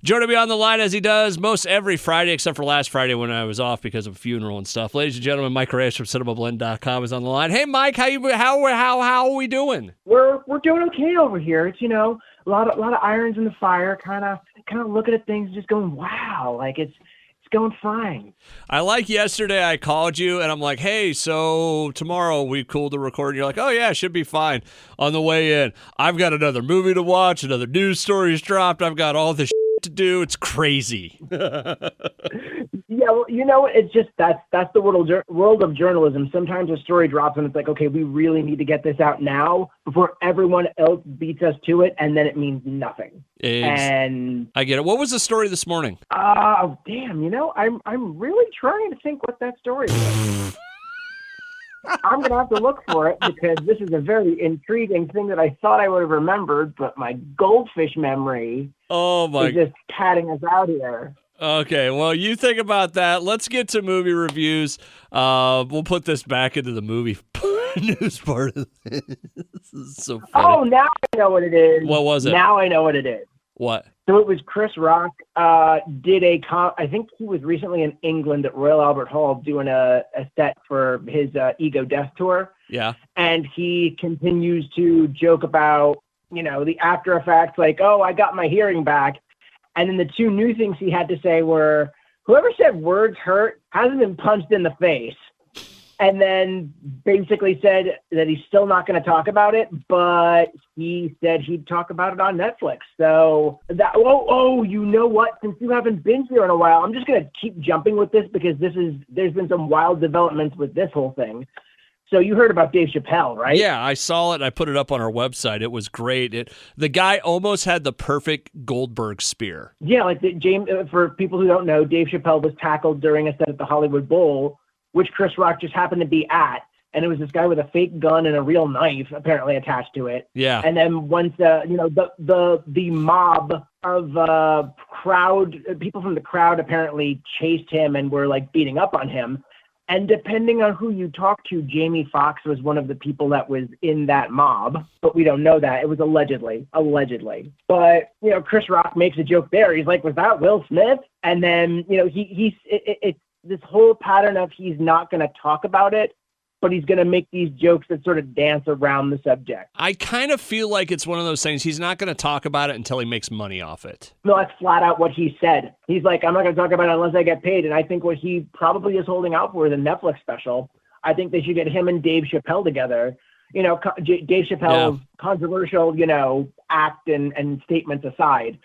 Joining me on the line as he does most every Friday, except for last Friday when I was off because of a funeral and stuff. Ladies and gentlemen, Mike Reyes from Cinemablend.com is on the line. Hey, Mike, how are we doing? We're doing okay over here. It's a lot of irons in the fire. Kind of looking at things, just going, wow, like it's going fine. I like yesterday I called you and I'm like, hey, so tomorrow we cool to record. And you're like, oh yeah, should be fine. On the way in, I've got another movie to watch, another news story's dropped. I've got all this to do. It's crazy. Yeah, well, it's just that's the world of journalism. Sometimes a story drops and it's like, okay, we really need to get this out now before everyone else beats us to it, and then it means nothing. And I get it. What was the story this morning? Oh, damn, I'm really trying to think what that story was. I'm going to have to look for it because this is a very intriguing thing that I thought I would have remembered, but my goldfish memory is just patting us out here. Okay, well, you think about that. Let's get to movie reviews. We'll put this back into the movie news part of this. This is so funny. Oh, now I know what it is. What was it? Now I know what it is. What? So it was Chris Rock did I think he was recently in England at Royal Albert Hall doing a set for his Ego Death Tour. Yeah. And he continues to joke about, the after effects, like, oh, I got my hearing back. And then the two new things he had to say were, whoever said words hurt hasn't been punched in the face. And then basically said that he's still not going to talk about it, but he said he'd talk about it on Netflix. So you know what? Since you haven't been here in a while, I'm just going to keep jumping with this because there's been some wild developments with this whole thing. So you heard about Dave Chappelle, right? Yeah, I saw it. I put it up on our website. It was great. The guy almost had the perfect Goldberg spear. Yeah, like James. For people who don't know, Dave Chappelle was tackled during a set at the Hollywood Bowl, which Chris Rock just happened to be at. And it was this guy with a fake gun and a real knife apparently attached to it. Yeah. And then once, the mob of people from the crowd apparently chased him and were like beating up on him. And depending on who you talk to, Jamie Foxx was one of the people that was in that mob, but we don't know that. It was allegedly. But, Chris Rock makes a joke there. He's like, was that Will Smith? And then, it's this whole pattern of he's not going to talk about it, but he's going to make these jokes that sort of dance around the subject. I kind of feel like it's one of those things. He's not going to talk about it until he makes money off it. No, that's flat out what he said. He's like, I'm not going to talk about it unless I get paid. And I think what he probably is holding out for is a Netflix special. I think they should get him and Dave Chappelle together. Dave Chappelle's controversial, act and statements aside.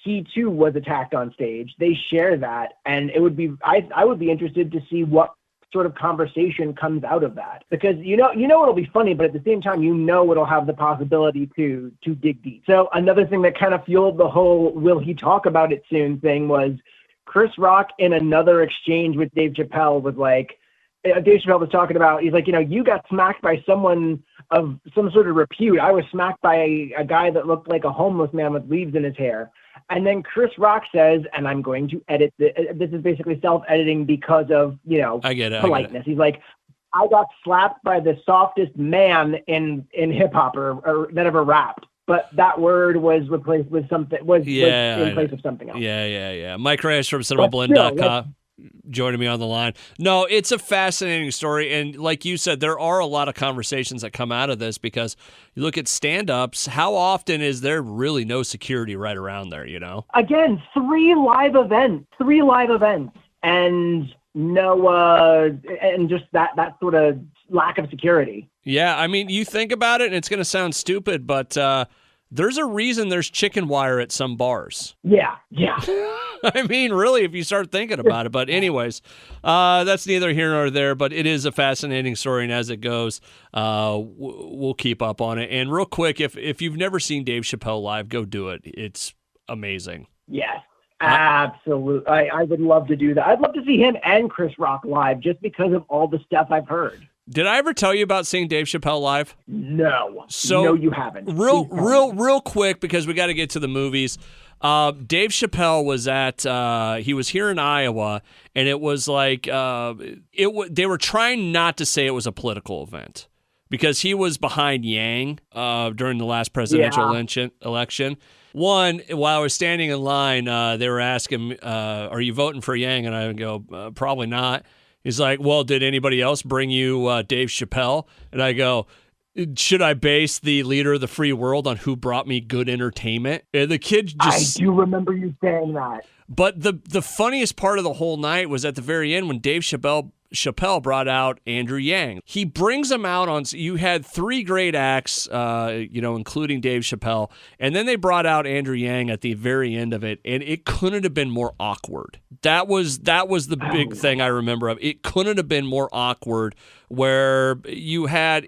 He too was attacked on stage. They share that. And it would be, I would be interested to see what sort of conversation comes out of that, because it'll be funny, but at the same time it'll have the possibility to dig deep. So another thing that kind of fueled the whole will he talk about it soon thing was Chris Rock in another exchange with Dave Chappelle was like, Dave Chappelle was talking about, he's like, you got smacked by someone of some sort of repute. I was smacked by a guy that looked like a homeless man with leaves in his hair. And then Chris Rock says, and I'm going to edit this is basically self-editing because of, I get it, politeness. He's like, I got slapped by the softest man in hip hop or that ever rapped. But that word was replaced with something, was in place of something else. Yeah. Mike Reyes from Cinemablend.com. Joining me on the line. No, it's a fascinating story. And like you said, there are a lot of conversations that come out of this because you look at stand-ups, how often is there really no security right around there, Again, 3 live events. And no, and just that sort of lack of security. Yeah, I mean, you think about it and it's going to sound stupid, but there's a reason there's chicken wire at some bars. Yeah. I mean, really, if you start thinking about it. But anyways, that's neither here nor there, but it is a fascinating story, and as it goes, we'll keep up on it. And real quick, if you've never seen Dave Chappelle live, go do it. It's amazing. Yes, absolutely. I would love to do that. I'd love to see him and Chris Rock live just because of all the stuff I've heard. Did I ever tell you about seeing Dave Chappelle live? No. No, you haven't. Real quick, because we got to get to the movies. Dave Chappelle was he was here in Iowa, and it was like, they were trying not to say it was a political event because he was behind Yang, during the last presidential election. One, while I was standing in line, they were asking, are you voting for Yang? And I go, probably not. He's like, well, did anybody else bring you Dave Chappelle? And I go, should I base the leader of the free world on who brought me good entertainment? And the kid just... I do remember you saying that. But the funniest part of the whole night was at the very end when Dave Chappelle brought out Andrew Yang. He brings him out on... You had 3 great acts, including Dave Chappelle, and then they brought out Andrew Yang at the very end of it, and it couldn't have been more awkward. That was the big thing I remember of. It couldn't have been more awkward, where you had...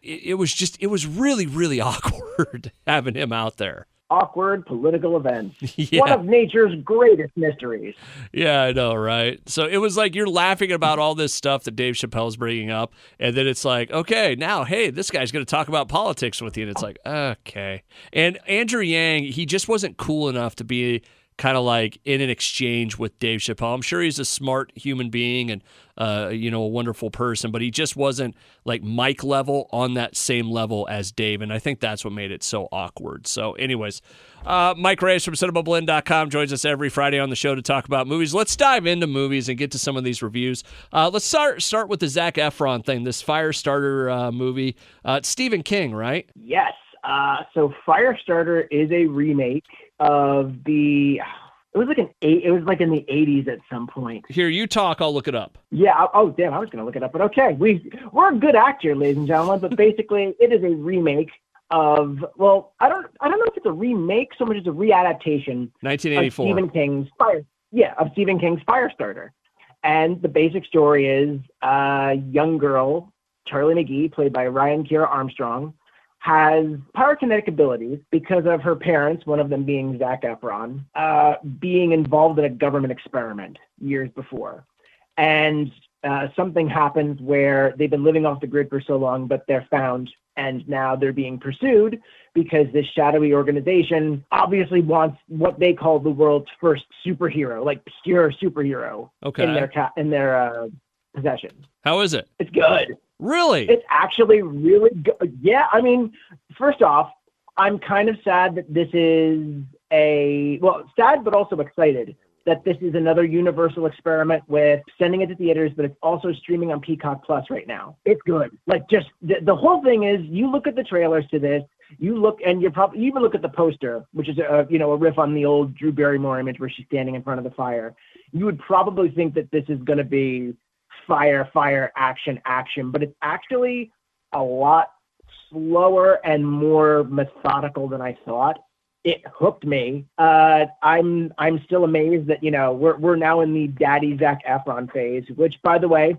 It was really, really awkward having him out there. Awkward political events. Yeah. One of nature's greatest mysteries. Yeah, I know, right? So it was like you're laughing about all this stuff that Dave Chappelle's bringing up, and then it's like, okay, now, hey, this guy's going to talk about politics with you, and it's like, okay. And Andrew Yang, he just wasn't cool enough to be kind of like in an exchange with Dave Chappelle. I'm sure he's a smart human being and a wonderful person, but he just wasn't like Mike level on that same level as Dave, and I think that's what made it so awkward. So anyways, Mike Reyes from Cinemablend.com joins us every Friday on the show to talk about movies. Let's dive into movies and get to some of these reviews. Let's start with the Zac Efron thing, this Firestarter movie. It's Stephen King, right? Yes. So Firestarter is a remake of it was like in the 80s at some point. Here, you talk, I'll look it up. Yeah. Oh, damn, I was going to look it up, but okay. We're a good act here, ladies and gentlemen, but basically it is a remake of, well, I don't know if it's a remake so much as a readaptation 1984. of Stephen King's Firestarter. And the basic story is a young girl, Charlie McGee, played by Ryan Kiera Armstrong, has pyrokinetic abilities because of her parents, one of them being Zac Efron, being involved in a government experiment years before. And something happens where they've been living off the grid for so long, but they're found, and now they're being pursued because this shadowy organization obviously wants what they call the world's first superhero, like pure superhero, in their possession. How is it? It's good. Really? It's actually really good. Yeah, I mean, first off, I'm kind of sad that this is sad but also excited that this is another Universal experiment with sending it to theaters, but it's also streaming on Peacock Plus right now. It's good. Like, just the whole thing is, you look at the trailers to this, you even look at the poster, which is a riff on the old Drew Barrymore image where she's standing in front of the fire. You would probably think that this is going to be fire, action, but it's actually a lot slower and more methodical than I thought. It hooked me. I'm still amazed that, we're now in the daddy Zac Efron phase, which, by the way,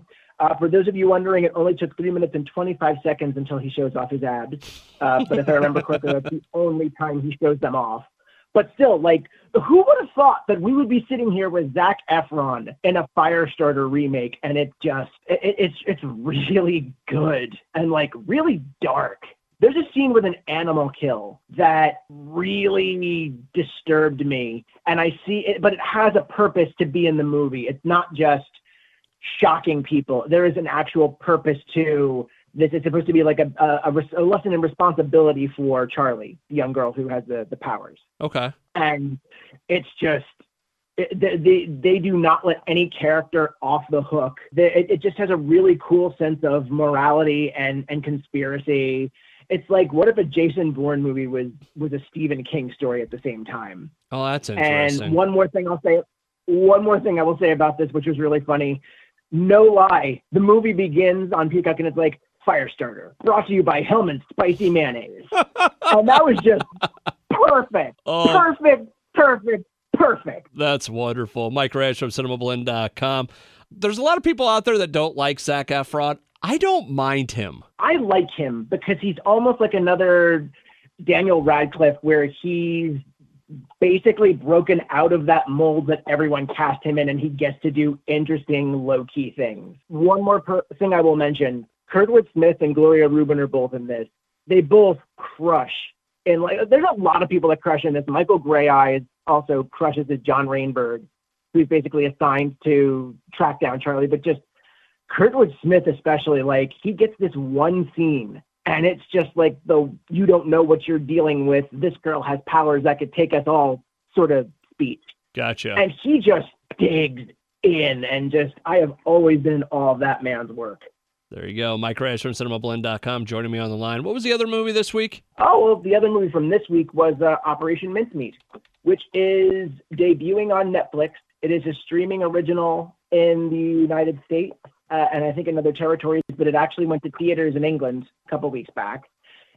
for those of you wondering, it only took 3 minutes and 25 seconds until he shows off his abs. But if I remember correctly, that's the only time he shows them off. But still, like, who would have thought that we would be sitting here with Zac Efron in a Firestarter remake, and it's really good and, like, really dark. There's a scene with an animal kill that really disturbed me, and I see it, but it has a purpose to be in the movie. It's not just shocking people. There is an actual purpose to this. Is supposed to be like a lesson in responsibility for Charlie, the young girl who has the powers. Okay. And it's just, they do not let any character off the hook. It just has a really cool sense of morality and conspiracy. It's like, what if a Jason Bourne movie was a Stephen King story at the same time? Oh, that's interesting. And one more thing I will say about this, which was really funny. No lie, the movie begins on Peacock and it's like, Firestarter, brought to you by Hellman's Spicy Mayonnaise. And that was just perfect. Oh. Perfect. That's wonderful. Mike Reyes from Cinemablend.com. There's a lot of people out there that don't like Zac Efron. I don't mind him. I like him because he's almost like another Daniel Radcliffe, where he's basically broken out of that mold that everyone cast him in, and he gets to do interesting, low-key things. One more thing I will mention. Kurtwood Smith and Gloria Reuben are both in this. They both crush. And there's a lot of people that crush in this. Michael Grey also crushes as John Rainbird, who's basically assigned to track down Charlie. But just Kurtwood Smith especially, he gets this one scene, And it's just like you don't know what you're dealing with. This girl has powers that could take us all sort of speech. Gotcha. And he just digs in, and I have always been in awe of that man's work. There you go. Mike Reyes from Cinemablend.com joining me on the line. What was the other movie this week? Oh, well, the other movie from this week was Operation Mincemeat, which is debuting on Netflix. It is a streaming original in the United States and I think in other territories, but it actually went to theaters in England a couple weeks back.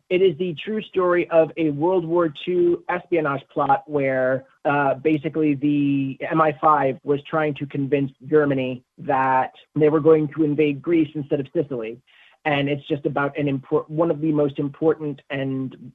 It is the true story of a World War II espionage plot where basically the MI5 was trying to convince Germany that they were going to invade Greece instead of Sicily. And it's just about one of the most important and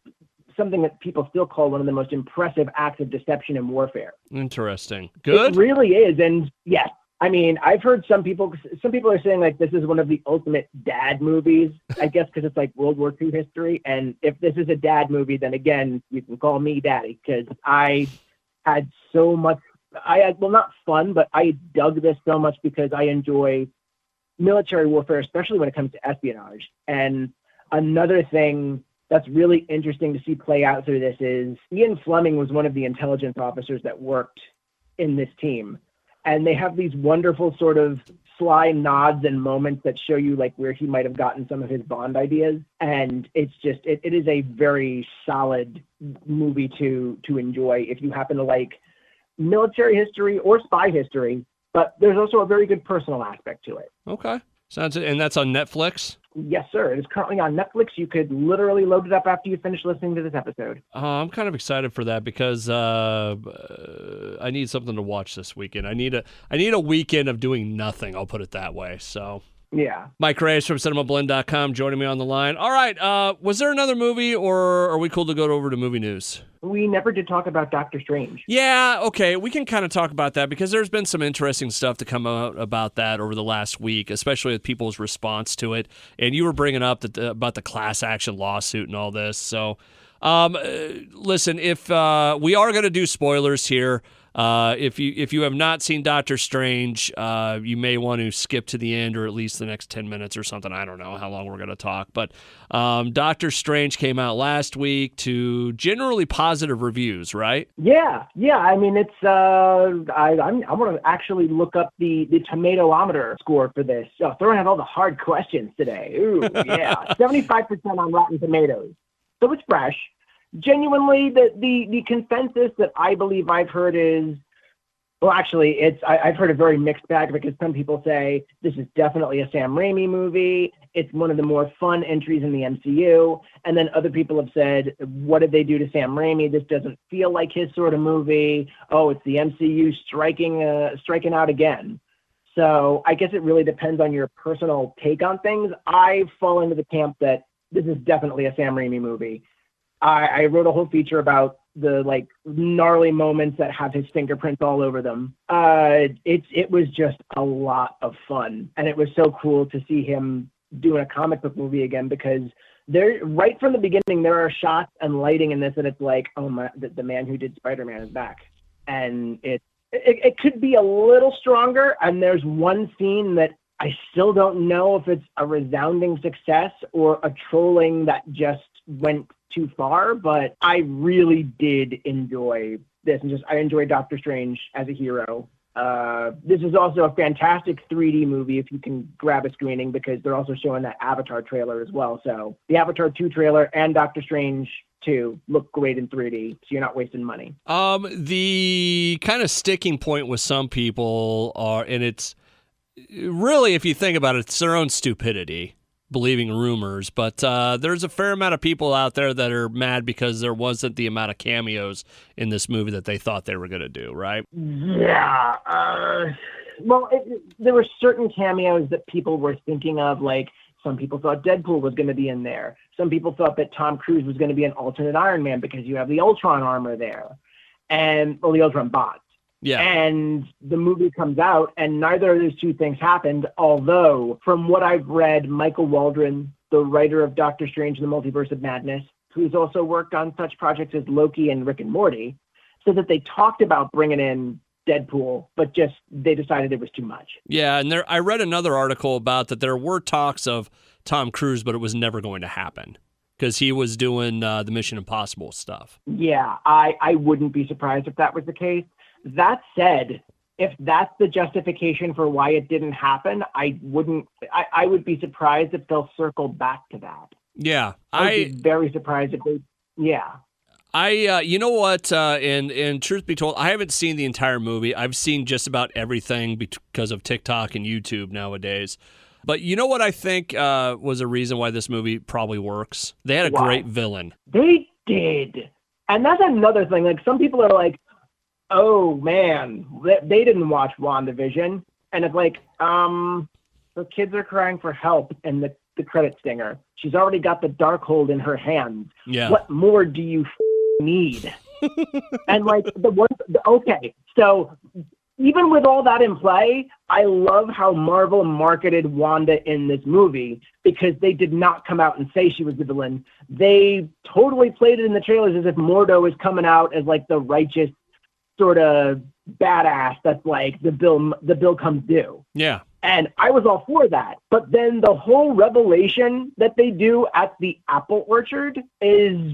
something that people still call one of the most impressive acts of deception in warfare. Interesting. Good. It really is. And yes, I mean, I've heard some people are saying like this is one of the ultimate dad movies, I guess, because it's like World War II history. And if this is a dad movie, then again, you can call me daddy, because I had so much, not fun, but I dug this so much because I enjoy military warfare, especially when it comes to espionage. And another thing that's really interesting to see play out through this is Ian Fleming was one of the intelligence officers that worked in this team. And they have these wonderful sort of sly nods and moments that show you like where he might have gotten some of his Bond ideas. And it's just, it is a very solid movie to enjoy if you happen to like military history or spy history, but there's also a very good personal aspect to it. Okay. And that's on Netflix? Yes, sir. It is currently on Netflix. You could literally load it up after you finish listening to this episode. I'm kind of excited for that because I need something to watch this weekend. I need a weekend of doing nothing. I'll put it that way. So yeah. Mike Reyes from Cinemablend.com joining me on the line. All right. Was there another movie, or are we cool to go over to movie news? We never did talk about Doctor Strange. Yeah, okay. We can kind of talk about that because there's been some interesting stuff to come out about that over the last week, especially with people's response to it. And you were bringing up about the class action lawsuit and all this. So, listen, if we are going to do spoilers here, if you have not seen Doctor Strange, you may want to skip to the end or at least the next 10 minutes or something. I don't know how long we're going to talk, but Doctor Strange came out last week to generally positive reviews, right? Yeah. I mean, it's I'm going to actually look up the tomatometer score for this. So throwing out all the hard questions today. Ooh, yeah, 75% on Rotten Tomatoes. So it's fresh. Genuinely, the consensus that I believe I've heard is, well, actually, I've heard a very mixed bag because some people say this is definitely a Sam Raimi movie. It's one of the more fun entries in the MCU. And then other people have said, what did they do to Sam Raimi? This doesn't feel like his sort of movie. Oh, it's the MCU striking out again. So I guess it really depends on your personal take on things. I fall into the camp that this is definitely a Sam Raimi movie. I wrote a whole feature about the like gnarly moments that have his fingerprints all over them. It was just a lot of fun, and it was so cool to see him doing a comic book movie again, because right from the beginning there are shots and lighting in this that it's like, oh my, the man who did Spider-Man is back, and it could be a little stronger. And there's one scene that I still don't know if it's a resounding success or a trolling that just went too far, but I really did enjoy this, and I enjoyed Doctor Strange as a hero. This is also a fantastic 3D movie if you can grab a screening, because they're also showing that Avatar trailer as well. So the Avatar 2 trailer and Doctor Strange 2 look great in 3D, so you're not wasting money. The kind of sticking point with some people and it's really, if you think about it, it's their own stupidity, believing rumors, but there's a fair amount of people out there that are mad because there wasn't the amount of cameos in this movie that they thought they were going to do, right? Yeah. Well, there were certain cameos that people were thinking of, like some people thought Deadpool was going to be in there. Some people thought that Tom Cruise was going to be an alternate Iron Man because you have the Ultron armor there, the Ultron bots. Yeah. And the movie comes out, and neither of those two things happened. Although, from what I've read, Michael Waldron, the writer of Doctor Strange and the Multiverse of Madness, who's also worked on such projects as Loki and Rick and Morty, said that they talked about bringing in Deadpool, but just they decided it was too much. Yeah, and I read another article about that there were talks of Tom Cruise, but it was never going to happen. because he was doing the Mission Impossible stuff. Yeah, I wouldn't be surprised if that was the case. That said, if that's the justification for why it didn't happen, I would be surprised if they'll circle back to that. Yeah. I'd be very surprised if they, yeah. You know what, and truth be told, I haven't seen the entire movie. I've seen just about everything because of TikTok and YouTube nowadays. But you know what I think was a reason why this movie probably works? They had a great villain. They did. And that's another thing. Like, some people are like, oh, man, they didn't watch WandaVision. And it's like, the kids are crying for help in the credit stinger. She's already got the Darkhold in her hands. Yeah. What more do you need? And like okay, so even with all that in play, I love how Marvel marketed Wanda in this movie, because they did not come out and say she was the villain. They totally played it in the trailers as if Mordo is coming out as like the righteous sort of badass that's like the bill comes due. Yeah. And I was all for that. But then the whole revelation that they do at the apple orchard is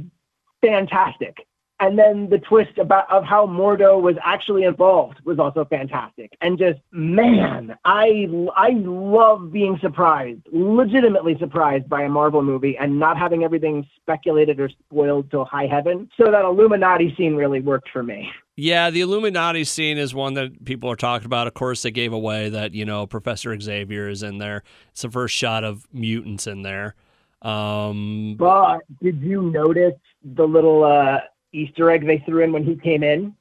fantastic. And then the twist of how Mordo was actually involved was also fantastic. And just, man, I love being surprised, legitimately surprised by a Marvel movie and not having everything speculated or spoiled till high heaven. So that Illuminati scene really worked for me. Yeah, the Illuminati scene is one that people are talking about. Of course, they gave away that, Professor Xavier is in there. It's the first shot of mutants in there. But did you notice the little Easter egg they threw in when he came in?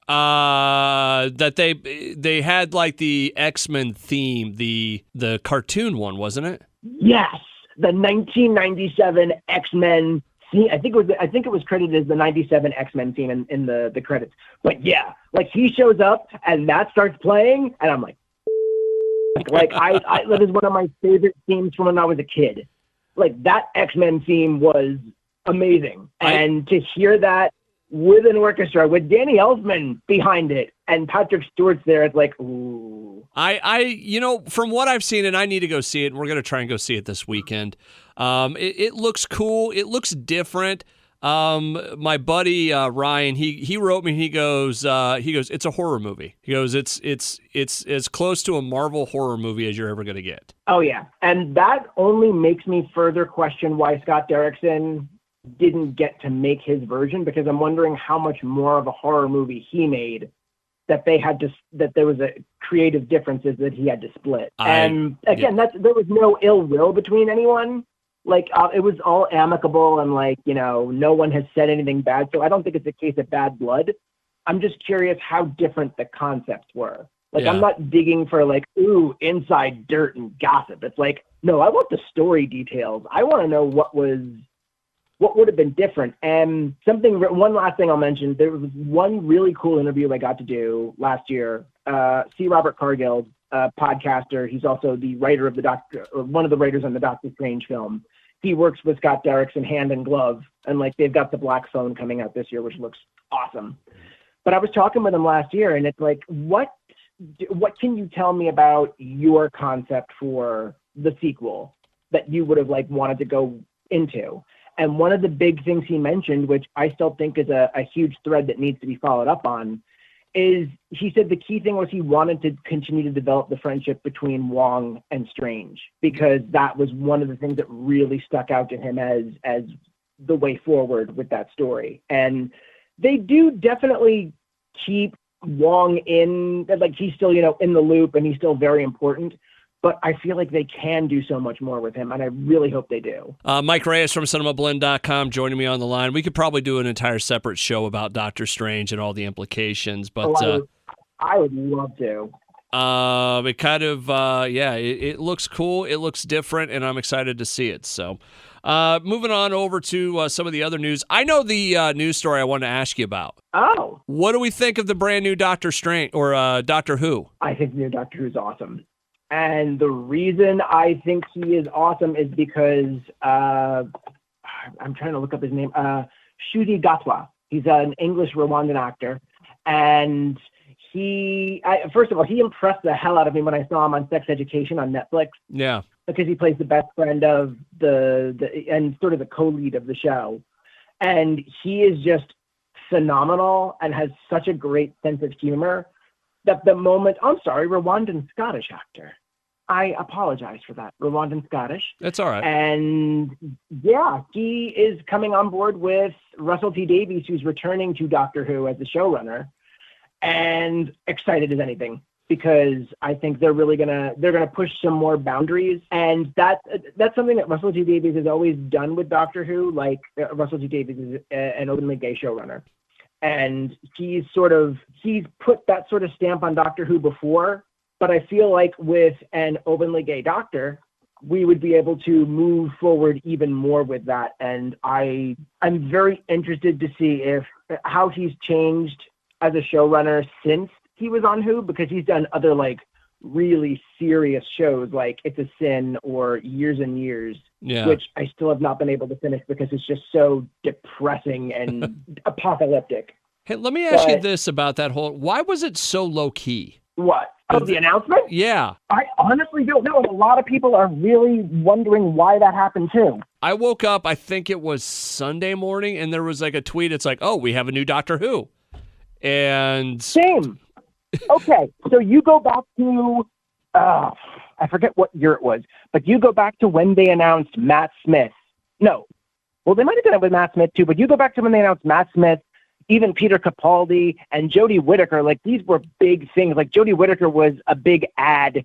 That they had like the X-Men theme, the cartoon one, wasn't it? Yes, the 1997 X-Men scene. I think it was credited as the 97 X-Men scene in the credits. But yeah, like he shows up and that starts playing, and I'm like that is one of my favorite themes from when I was a kid. Like, that X-Men theme was amazing. And to hear that with an orchestra, with Danny Elfman behind it and Patrick Stewart's there, it's like, ooh. From what I've seen, and I need to go see it, and we're going to try and go see it this weekend. It looks cool. It looks different. My buddy Ryan, he wrote me. He goes, it's a horror movie. He goes, it's as close to a Marvel horror movie as you're ever going to get. Oh yeah, and that only makes me further question why Scott Derrickson didn't get to make his version, because I'm wondering how much more of a horror movie he made that there was a creative differences that he had to split. And again, there was no ill will between anyone. Like, it was all amicable, and no one has said anything bad. So I don't think it's a case of bad blood. I'm just curious how different the concepts were. I'm not digging for inside dirt and gossip. It's like, no, I want the story details. I want to know what would have been different. And one last thing I'll mention, there was one really cool interview I got to do last year. C. Robert Cargill, podcaster. He's also the writer of one of the writers on the Doctor Strange film. He works with Scott Derrickson hand in glove, and they've got the Black Phone coming out this year, which looks awesome. But I was talking with him last year, and it's like, what can you tell me about your concept for the sequel that you would have wanted to go into? And one of the big things he mentioned, which I still think is a huge thread that needs to be followed up on, is he said the key thing was he wanted to continue to develop the friendship between Wong and Strange, because that was one of the things that really stuck out to him as the way forward with that story. And they do definitely keep Wong in, he's still, in the loop, and he's still very important. But I feel like they can do so much more with him, and I really hope they do. Mike Reyes from Cinemablend.com joining me on the line. We could probably do an entire separate show about Doctor Strange and all the implications, but I would love to. It kind of, it looks cool. It looks different, and I'm excited to see it. So, moving on over to some of the other news. I know the news story I wanted to ask you about. Oh. What do we think of the brand new Doctor Strange or Doctor Who? I think the new Doctor Who is awesome. And the reason I think he is awesome is because I'm trying to look up his name. Ncuti Gatwa. He's an English Rwandan actor, and first of all, he impressed the hell out of me when I saw him on Sex Education on Netflix. Yeah. Because he plays the best friend of and sort of the co-lead of the show. And he is just phenomenal and has such a great sense of humor that Rwandan Scottish actor. I apologize for that. Rwandan Scottish. That's all right. And yeah, he is coming on board with Russell T Davies, who's returning to Doctor Who as the showrunner, and excited as anything because I think they're gonna push some more boundaries, and that's something that Russell T Davies has always done with Doctor Who. Like Russell T Davies is an openly gay showrunner, and he's put that sort of stamp on Doctor Who before. But I feel like with an openly gay doctor, we would be able to move forward even more with that. And I'm very interested to see how he's changed as a showrunner since he was on Who, because he's done other like really serious shows like It's a Sin or Years and Years, which I still have not been able to finish because it's just so depressing and apocalyptic. Hey, let me ask you this about that why was it so low key? What? Oh, the announcement? Yeah. I honestly don't know. And a lot of people are really wondering why that happened too. I woke up, I think it was Sunday morning, and there was like a tweet. It's like, oh, we have a new Doctor Who. And same. Okay. So you go back to, I forget what year it was, but you go back to when they announced Matt Smith. No. Well, they might have done it with Matt Smith too, but you go back to when they announced Matt Smith, even Peter Capaldi and Jodie Whittaker. Like, these were big things. Like, Jodie Whittaker was a big ad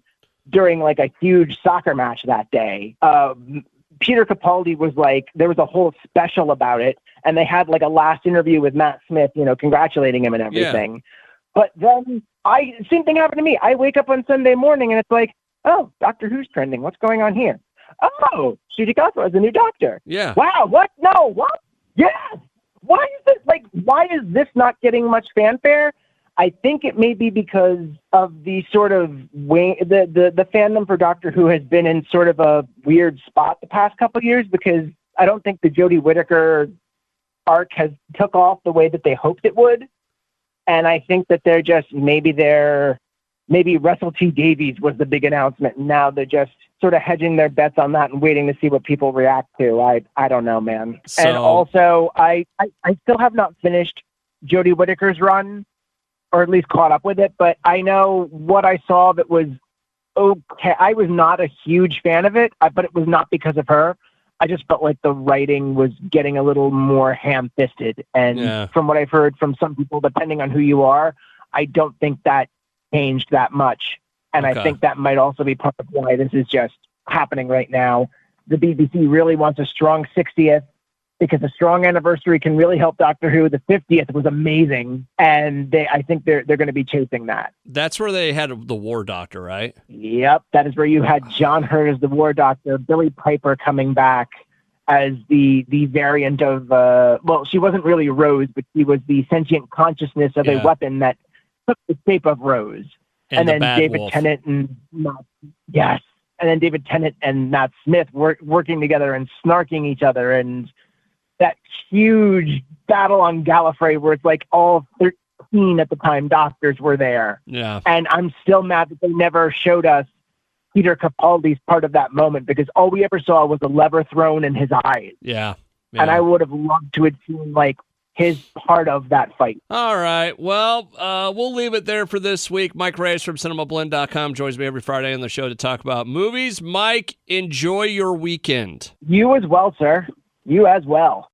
during like a huge soccer match that day. Peter Capaldi was like, there was a whole special about it, and they had like a last interview with Matt Smith, congratulating him and everything. Yeah. But then same thing happened to me. I wake up on Sunday morning and it's like, oh, Doctor Who's trending. What's going on here? Oh, Shuji Katsuo is a new doctor. Yeah. Wow. What? No. What? Yes. Why is this not getting much fanfare? I think it may be because of the sort of the fandom for Doctor Who has been in sort of a weird spot the past couple of years, because I don't think the Jodie Whittaker arc has took off the way that they hoped it would. And I think that maybe Russell T Davies was the big announcement. And now they're just sort of hedging their bets on that and waiting to see what people react to. I don't know, man. So, and also, I still have not finished Jodie Whittaker's run, or at least caught up with it. But I know what I saw that was okay. I was not a huge fan of it, but it was not because of her. I just felt like the writing was getting a little more ham-fisted. And from what I've heard from some people, depending on who you are, I don't think that changed that much. And I think that might also be part of why this is just happening right now. The BBC really wants a strong 60th, because a strong anniversary can really help Doctor Who. The 50th was amazing, and I think they're going to be chasing that. That's where they had the War Doctor, right? Yep, that is where you had John Hurt as the War Doctor, Billie Piper coming back as the variant of, she wasn't really Rose, but she was the sentient consciousness of a weapon that took the shape of Rose. And then David Tennant and David Tennant and Matt Smith working together and snarking each other, and that huge battle on Gallifrey where it's like all 13 at the time doctors were there. Yeah. And I'm still mad that they never showed us Peter Capaldi's part of that moment, because all we ever saw was a lever thrown in his eyes. Yeah. And I would have loved to have seen like his part of that fight. All right. Well, we'll leave it there for this week. Mike Reyes from Cinemablend.com joins me every Friday on the show to talk about movies. Mike, enjoy your weekend. You as well, sir. You as well.